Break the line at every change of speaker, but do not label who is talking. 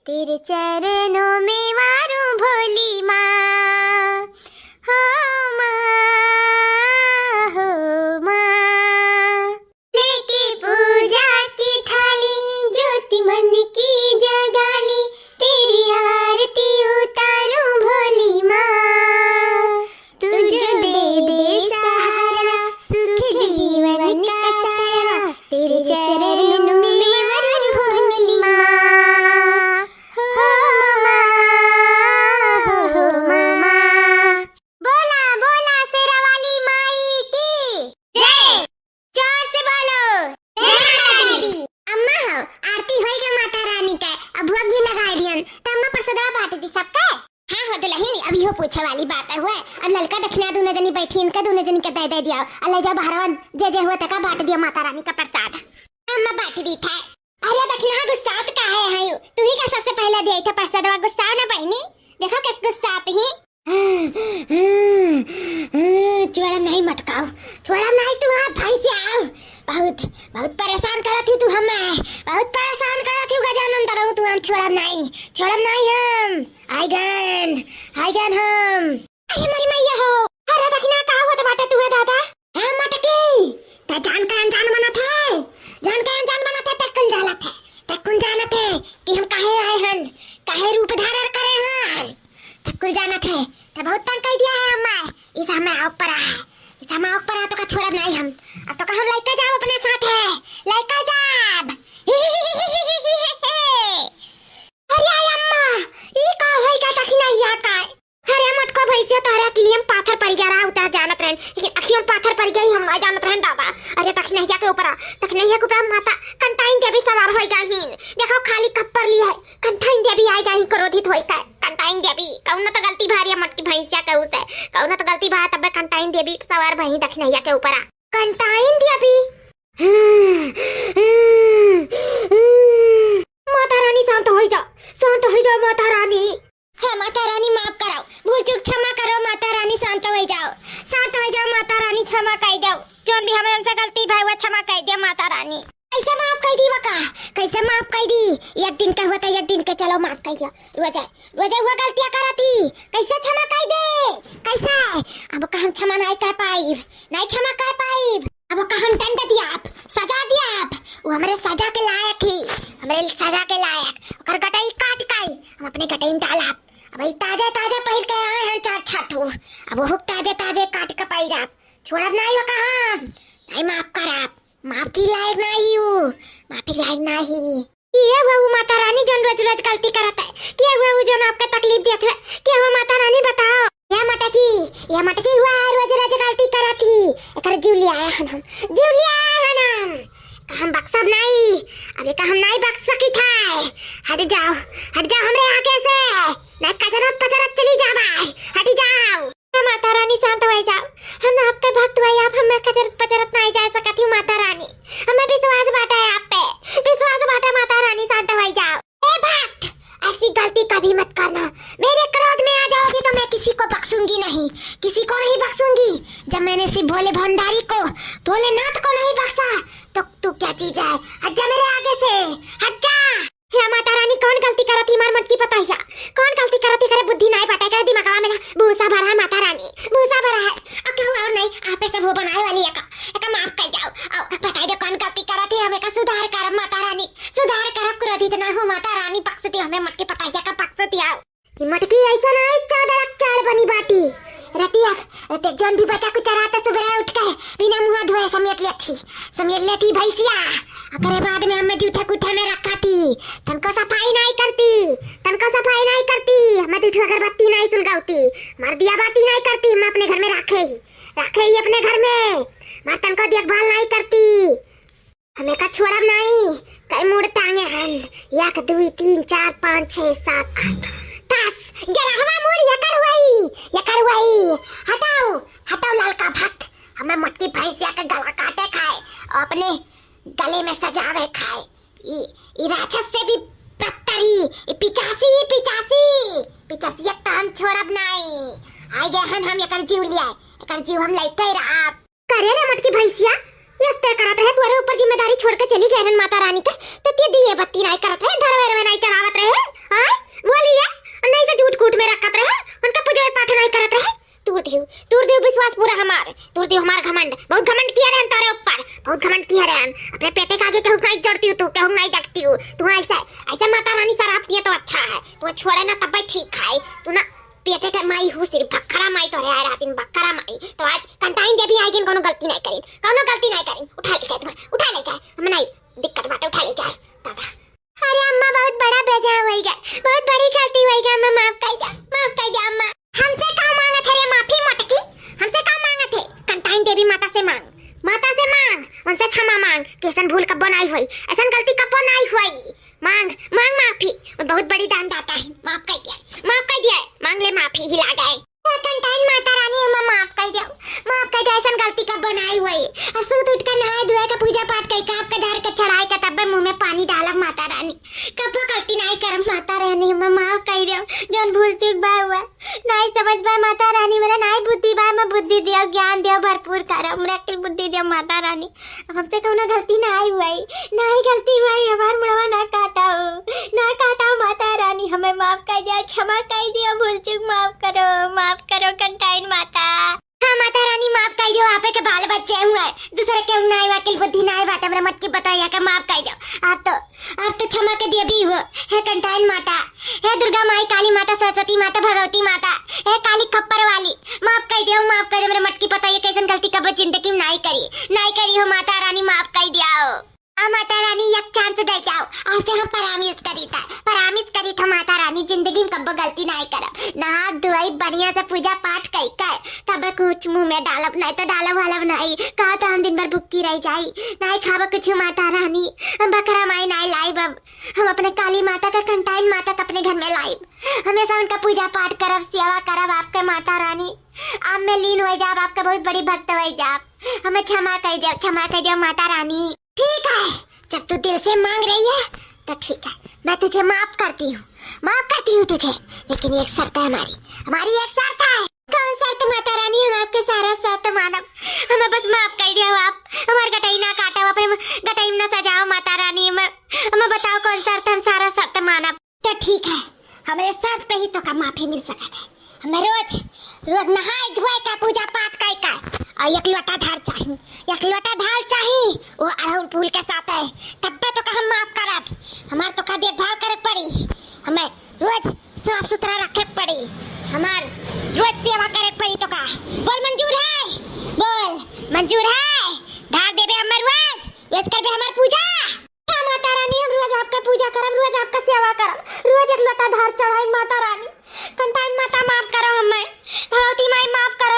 तेरे चरणों में वारूं भोली माँ, हो माँ, हो माँ। लेके पूजा की थाली, ज्योति मन की जगाली, तेरी आरती उतारूं भोली माँ। तू जो दे सहारा, सुख जीवन का सारा, तेरे चरणों में वारूं भोली माँ, हो माँ, हो माँ। बोला बोला शेरा वाली माई की जय। जोर से बोलो जय माता दी। अम्मा हो आरती होई के माता रानी का, अब भोग भी लगाए दियन त अम्मा प्रसादवा बांट दी सबके। हाँ हो दुल्हन, अभी हो पूछे वाली बात है हुए। अब ललका दक्षिणा दोनों जनी बैठी, इनका दोनों जनी के दे दिया, अल्लाह जा बहरवा जय जय हुआ तका बांट दिया माता रानी का प्रसाद। अम्मा बांट दी था। अरे दक्षिणा गुस्सात का है तू ही का सबसे पहले दे था प्रसादवा, गुस्सा ना बहनी, देखो किस गुस्सात ही। चुड़ा नहीं मटकाओ, चुड़ा नहीं, तू वहाँ भाई से आओ। बहुत बहुत परेशान करा थी तू हमें, बहुत परेशान करा थी गजानन तरह तू। हम छोड़ा नहीं हम आइगन हम। अरे मेरी मैया हो, अरे दक्षिणा का हुआ तो बाटे तू है दादा। है मटकी ते जान का अनजान बना थे, जान का अनजान बना थे, तकुल जाला थे, तकुल जाना थे कि हम काहे आए हन, काहे रूप धारण करे हन, तकुल जाना थे। ते बहुत तंग कर दिया है हमें, इस हमें ऊपर है, इस हमें ऊपर है तो का छोड़ा नहीं हम। अब तो का हम लइका जाब अपने साथ है, लइका जाब। अरे अम्मा ई का होई का दक्षिणा या का। अरे मटको भैसे तारा के लिए हम पाथर पड़ गया रहा उतार जानत रहन, लेकिन अखियों पाथर पड़ गई हम आ जानत रहन दादा। अरे दक्षिणा के ऊपर, दक्षिणा के ऊपर माता कंटाइन देवी सवार होई गई। देखो खाली कप्पर लिया है, कंटाइन देवी आई गई क्रोधित होई का। कंटाइन देवी कौन तो गलती भारी मटकी भैंसिया के उसे, कौन तो गलती भा तब कंटाइन देवी सवार भई दक्षिणा के ऊपर। कंटाइन देवी माता रानी शांत हो जाओ, शांत हो जाओ माता रानी। है माता रानी माफ कराओ, भूल चूक क्षमा करो माता रानी, शांत हो जाओ, शांत हो जाओ माता रानी, क्षमा कर दो। जो भी हमें से गलती भाई वो क्षमा कर दे माता रानी। कैसे माफ कर दी वका, कैसे माफ कर दी? एक दिन का होता एक दिन का, चलो माफ कर दिया। रोजा हुआ गलतियां करा थी, कैसे क्षमा कर दे? कैसे अब का हम क्षमा नहीं कर पाई, नहीं क्षमा कर पाई। अब का हम दंड दिया, सजा दिया, वो हमारे सजा के लायक ही, हमारे सजा के लायक। और गटाई काट काई हम अपने गटाई डाला। अब ताजा ताजा पहिल के आए हैं चार छाटू, अब वो ताजे ताजे काट के पहिरा छोड़ा नहीं हो कहा, नहीं माफ करा, माफ की लायक नहीं हूँ, माफी लायक नहीं। ये वो माता रानी जो रोज रोज गलती करता है, क्या वो जो आपका तकलीफ दिया था, क्या वो माता रानी बताओ। ये मटकी हुआ है, रोज रोज गलती करा थी, एक जीव लिया है हम, जीव लिया है हम, हम बक्सब नहीं, अभी का हम नहीं बक्स सकी था। हट जाओ हमरे आगे से, मैं कचरत पचरत चली जा भाई, हट जाओ। माता रानी शांत हो जाओ, हम आपके भक्त हुए, आप हमें कचरत पचरत नहीं जा सकती हूँ माता रानी, हमें विश्वास बांटा है आप पे, विश्वास बांटा माता रानी, शांत हो जाओ। ए भक्त ऐसी गलती कभी मत करना, मेरे क्रोध में आ जाओगी तो मैं किसी को बख्शूंगी नहीं, किसी को नहीं बख्शूंगी। जब मैंने सिर्फ भोले भंडारी को, भोलेनाथ को नहीं बख्शा तो तू क्या चीज है? हट जा मेरे आगे से, हट जा। हे माता रानी कौन गलती करती मार मटकी पता है, कौन गलती करती करे बुद्धि नहीं पता है, दिमाग में ना भूसा भरा है माता रानी, भूसा भरा है। अब क्या हुआ और नहीं आप सब वो बनाए वाली है का माफ कर जाओ, बता दो कौन गलती करती, हमें का सुधार कर माता रानी, सुधार कर, क्रोधित ना हो माता रानी, बख्शती हमें मटकी पता है का बख्शती आओ। ये मटकी ऐसा ना है चाड़ बनी बाटी रतिया ते जन भी बच्चा को चराते सुबह उठ के बिना मुंह धोए समेट लेती भैंसिया, अकरे बाद में हमें जूठा कुठा में रखा थी, तनको सफाई नहीं करती, हमें दूठा अगरबत्ती नहीं सुलगाती, मार दिया बाती नहीं करती, मैं अपने घर में रखे ही अपने घर में, मैं तनको देखभाल नहीं करती, हमें का छोड़ा नहीं, कई मुड़ टांगे हैं, 1 2 3 4 5 6 7 8 10 11वां मुड़ ये करवाई, हटाओ लालका भक्त, हमें मटकी भैंसिया का गला काटे खाए और अपने गले में सजावे खाए, ये राक्षस से भी बदतरी, पिचासी एक काम छोड़ब नहीं, आए गए हैं हम एकर जीव लिया, एकर जीव हम लेते रहा करे रे मटकी भैंसिया, यस तय करत रहे तुम्हारे ऊपर जिम्मेदारी छोड़ के चली गए माता रानी के, तो ते दिए बत्ती नहीं करत रहे, धरवे नहीं चढ़ावत रहे, हां देखती है रहन, अपने पेटे का आगे कहूँ नहीं जोड़ती हूँ, तू कहूँ नहीं देखती हूँ, तू ऐसे ऐसे माता रानी शराब पिए तो अच्छा है, तू छोड़े ना तब भी ठीक है, तू ना पेटे का माई हूँ सिर्फ बकरा माई तो रहा रात दिन बकरा माई तो आज कंटाइन देवी आएगी कोनो गलती नहीं करी, कोनो गलती नहीं करी, उठा ले जाए तुम्हें, उठा ले जाए, हमें नहीं दिक्कत बात उठा ले जाए दादा। अरे अम्मा बहुत बड़ा बेजा होएगा, बहुत बड़ी गलती होएगा, अम्मा माफ कर दे अम्मा। हमसे क्या मांगा थे रे माफी मटकी, हमसे क्या मांगा थे? कंटाइन देवी माता से मांग, उनसे क्षमा मांग, कैसन भूल कब बनाई हुई, ऐसन गलती कब बनाई हुई, मांग माफी, बहुत बड़ी दान दाता है, माफ कर दिया, मांग ले माफी, हिला गए कंटाइन माता रानी, हमें माफ कर दे, ऐसन गलती कब बनाई हुई, सुबह उठ कर नहाए धोए का पूजा पाठ कर का आपका धर के चढ़ाए का तब मुंह में पानी डाला माता रानी, कब गलती नहीं करम माता रानी, हमें माफ कर दो, जौन भूल चूक बा हुआ नहीं समझ बा माता रानी, मेरा नहीं बुद्धि बा, मैं बुद्धि दियो, ज्ञान दियो, भरपूर करो, मेरा अक्ल बुद्धि दियो माता रानी, अब हमसे कोनो गलती नहीं हुई, हमार मुड़वा ना काटा माता रानी, हमें माफ कर दिया, क्षमा कर दियो, भूल चूक माफ करो कंटाइन माता। हाँ माता रानी माफ कर दो, आपे के बाल बच्चे हुए, दूसरे के नहीं वाकिल बुद्धि नहीं बात, हमरा मत की बताइए कि माफ कर दो, आप तो क्षमा के दिए भी हो, हे कंटाइन माता, हे दुर्गा माई, काली माता, सरस्वती माता, भगवती माता, हे काली खप्पर वाली, माफ कर दो, हमरा मत की बताइए कैसन गलती कब जिंदगी में नहीं करी हो माता रानी, माफ कर दिया माता रानी, एक चांस दे जाओ, आज से हम परामिस करी था माता रानी, जिंदगी में कब गलती नहीं करब, नहा धोई बढ़िया से पूजा पाठ कर तब कुछ मुंह में डालब, नहीं तो डालब वालब नहीं, कहा तो हम दिन भर भूखी रह जाई, नहीं खाब कुछ माता रानी, हम बकरा माई नहीं लाइब, अब हम अपने काली माता का कंटाइन माता का अपने घर में लाइब, हमेशा उनका पूजा पाठ करब, सेवा करब, आपके माता रानी आप में लीन हो जाब, आपका बहुत बड़ी भक्त हो जाब, हमें क्षमा कर दिया माता रानी। ठीक है, जब तू दिल से मांग रही है तो ठीक है, मैं तुझे माफ करती हूँ तुझे, लेकिन एक शर्त है हमारी एक शर्त है। कौन शर्त माता रानी? हम आपके सारा शर्त मानब, हमें बस माफ कर दिया, आप हमारे गटाई ना काटा, अपने गटाई ना सजाओ माता रानी, हमें बताओ कौन शर्त, हम सारा शर्त मानब। तो ठीक है, हमारे शर्त पे ही तो का माफी मिल सकता है, हमें रोज नहाए धोए का पूजा पाठ कर और एक लोटा धार चाहिए, वो अड़हुल फूल के साथ है, तब तो का हम माफ करब, हमार तो का देखभाल करे पड़ी, हमें रोज साफ सुथरा रखे पड़ी, हमार रोज सेवा करे पड़ी, तो का बोल मंजूर है, धार देबे हमर रोज करबे हमर पूजा। हाँ माता रानी, हम रोज आपका पूजा करब, रोज आपका सेवा करब, रोज एक लोटा धार चढ़ाई माता रानी, कंटाइन माता माफ करो, हमें भगवती माई माफ करो,